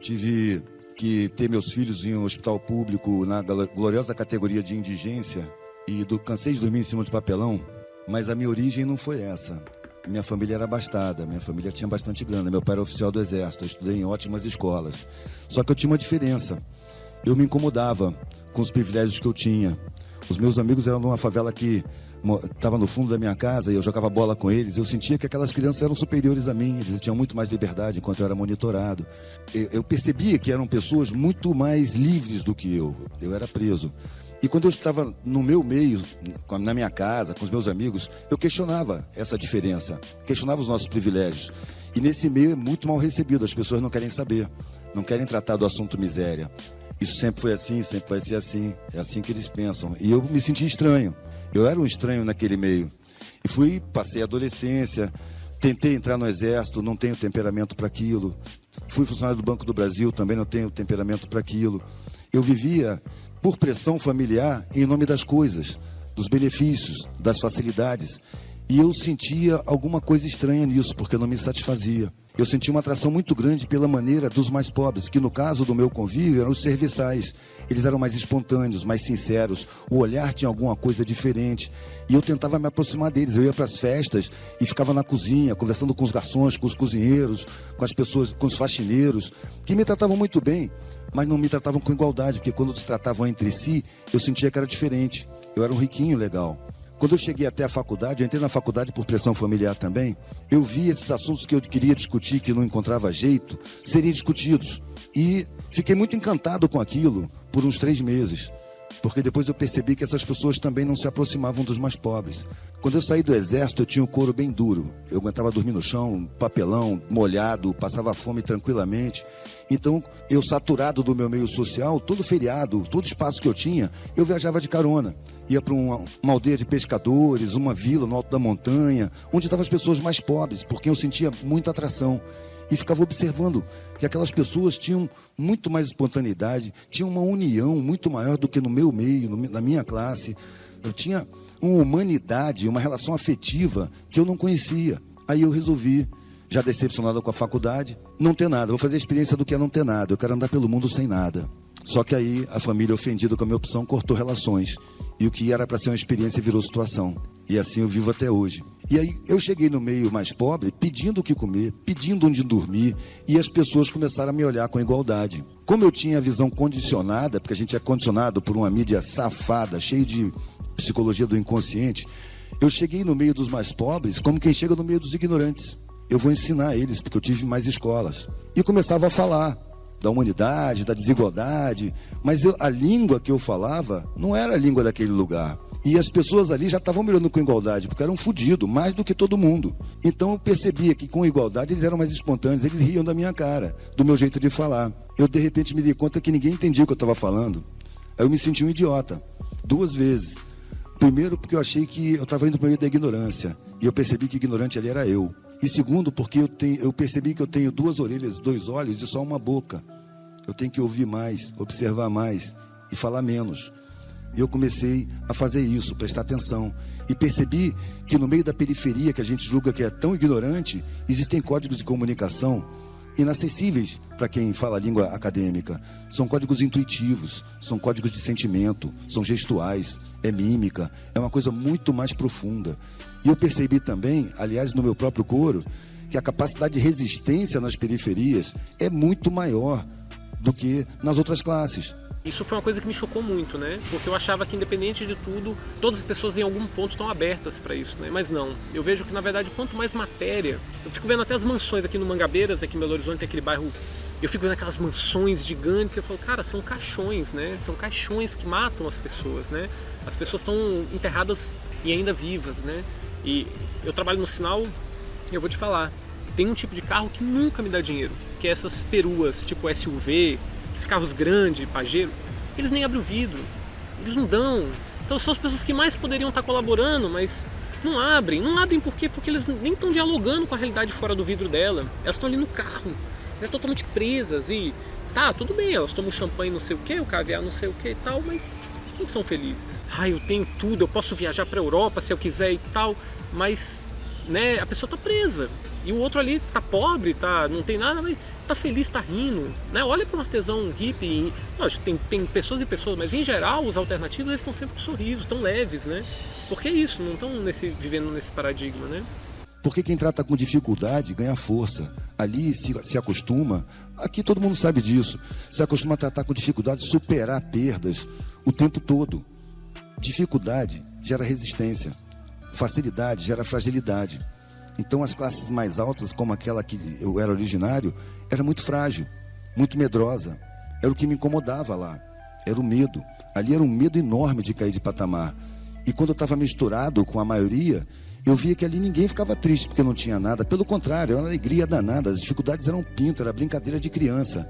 tive que ter meus filhos em um hospital público na gloriosa categoria de indigência e cansei de dormir em cima de papelão, mas a minha origem não foi essa. Minha família era abastada, minha família tinha bastante grana, meu pai era oficial do Exército, eu estudei em ótimas escolas. Só que eu tinha uma diferença, eu me incomodava com os privilégios que eu tinha. Os meus amigos eram de uma favela que estava no fundo da minha casa e eu jogava bola com eles. Eu sentia que aquelas crianças eram superiores a mim, eles tinham muito mais liberdade enquanto eu era monitorado. Eu percebia que eram pessoas muito mais livres do que eu era preso. E quando eu estava no meu meio, na minha casa, com os meus amigos, eu questionava essa diferença, questionava os nossos privilégios. E nesse meio é muito mal recebido, as pessoas não querem saber, não querem tratar do assunto miséria. Isso sempre foi assim, sempre vai ser assim, é assim que eles pensam. E eu me senti estranho, eu era um estranho naquele meio. E passei a adolescência, tentei entrar no Exército, não tenho temperamento para aquilo. Fui funcionário do Banco do Brasil, também não tenho temperamento para aquilo. Eu vivia por pressão familiar em nome das coisas, dos benefícios, das facilidades. E eu sentia alguma coisa estranha nisso, porque não me satisfazia. Eu sentia uma atração muito grande pela maneira dos mais pobres, que no caso do meu convívio eram os serviçais. Eles eram mais espontâneos, mais sinceros, o olhar tinha alguma coisa diferente. E eu tentava me aproximar deles, eu ia para as festas e ficava na cozinha, conversando com os garçons, com os cozinheiros, com as pessoas, com os faxineiros, que me tratavam muito bem, mas não me tratavam com igualdade, porque quando se tratavam entre si, eu sentia que era diferente. Eu era um riquinho legal. Quando eu cheguei até a faculdade, eu entrei na faculdade por pressão familiar também, eu vi esses assuntos que eu queria discutir, que não encontrava jeito, serem discutidos. E fiquei muito encantado com aquilo por uns 3 meses, porque depois eu percebi que essas pessoas também não se aproximavam dos mais pobres. Quando eu saí do Exército, eu tinha o couro bem duro. Eu aguentava dormir no chão, papelão, molhado, passava fome tranquilamente. Então, eu saturado do meu meio social, todo feriado, todo espaço que eu tinha, eu viajava de carona. Ia para uma aldeia de pescadores, uma vila no alto da montanha, onde estavam as pessoas mais pobres, porque eu sentia muita atração. E ficava observando que aquelas pessoas tinham muito mais espontaneidade, tinham uma união muito maior do que no meu meio, na minha classe. Eu tinha uma humanidade, uma relação afetiva que eu não conhecia. Aí eu resolvi, já decepcionado com a faculdade, não ter nada. Vou fazer a experiência do que é não ter nada. Eu quero andar pelo mundo sem nada. Só que aí a família, ofendida com a minha opção, cortou relações. E o que era para ser uma experiência virou situação. E assim eu vivo até hoje. E aí eu cheguei no meio mais pobre, pedindo o que comer, pedindo onde dormir, e as pessoas começaram a me olhar com igualdade. Como eu tinha a visão condicionada, porque a gente é condicionado por uma mídia safada, cheia de psicologia do inconsciente, eu cheguei no meio dos mais pobres como quem chega no meio dos ignorantes. Eu vou ensinar eles, porque eu tive mais escolas. E começava a falar da humanidade, da desigualdade, mas a língua que eu falava não era a língua daquele lugar. E as pessoas ali já estavam me olhando com igualdade, porque eram fodidos, mais do que todo mundo. Então eu percebia que com igualdade eles eram mais espontâneos, eles riam da minha cara, do meu jeito de falar. Eu de repente me dei conta que ninguém entendia o que eu estava falando. Aí eu me senti um idiota, 2 vezes. Primeiro porque eu achei que eu estava indo para o meio da ignorância, e eu percebi que ignorante ali era eu. E segundo porque eu percebi que eu tenho 2 orelhas, 2 olhos e só uma boca. Eu tenho que ouvir mais, observar mais e falar menos. E eu comecei a fazer isso, prestar atenção. E percebi que no meio da periferia, que a gente julga que é tão ignorante, existem códigos de comunicação inacessíveis para quem fala a língua acadêmica. São códigos intuitivos, são códigos de sentimento, são gestuais, é mímica, é uma coisa muito mais profunda. E eu percebi também, aliás, no meu próprio coro, que a capacidade de resistência nas periferias é muito maior do que nas outras classes. Isso foi uma coisa que me chocou muito, né? Porque eu achava que, independente de tudo, todas as pessoas em algum ponto estão abertas para isso, né? Mas não. Eu vejo que, na verdade, quanto mais matéria... Eu fico vendo até as mansões aqui no Mangabeiras, aqui em Belo Horizonte, tem aquele bairro... Eu fico vendo aquelas mansões gigantes e eu falo, cara, são caixões, né? São caixões que matam as pessoas, né? As pessoas estão enterradas e ainda vivas, né? E eu trabalho no sinal e eu vou te falar, tem um tipo de carro que nunca me dá dinheiro, que é essas peruas, tipo SUV, esses carros grandes, pajeiro, eles nem abrem o vidro, eles não dão. Então são as pessoas que mais poderiam estar colaborando, mas não abrem. Não abrem por quê? Porque eles nem estão dialogando com a realidade fora do vidro dela. Elas estão ali no carro, elas totalmente presas e... Tá, tudo bem, elas tomam champanhe não sei o que, o caviar não sei o que e tal, mas não são felizes. Ah, eu tenho tudo, eu posso viajar para a Europa se eu quiser e tal, mas, né, a pessoa tá presa. E o outro ali tá pobre, tá, não tem nada, mas tá feliz, tá rindo, né? Olha para um artesão hippie, lógico, tem pessoas e pessoas, mas em geral os alternativos eles estão sempre com sorrisos, estão leves, né? Porque é isso, não estão vivendo nesse paradigma, né? Porque quem trata com dificuldade ganha força. Ali se acostuma, aqui todo mundo sabe disso, se acostuma a tratar com dificuldade, superar perdas o tempo todo. Dificuldade gera resistência, facilidade gera fragilidade. Então as classes mais altas, como aquela que eu era originário, era muito frágil, muito medrosa. Era o que me incomodava lá, era o medo. Ali era um medo enorme de cair de patamar. E quando eu estava misturado com a maioria, eu via que ali ninguém ficava triste porque não tinha nada. Pelo contrário, era uma alegria danada. As dificuldades eram pinto, era brincadeira de criança.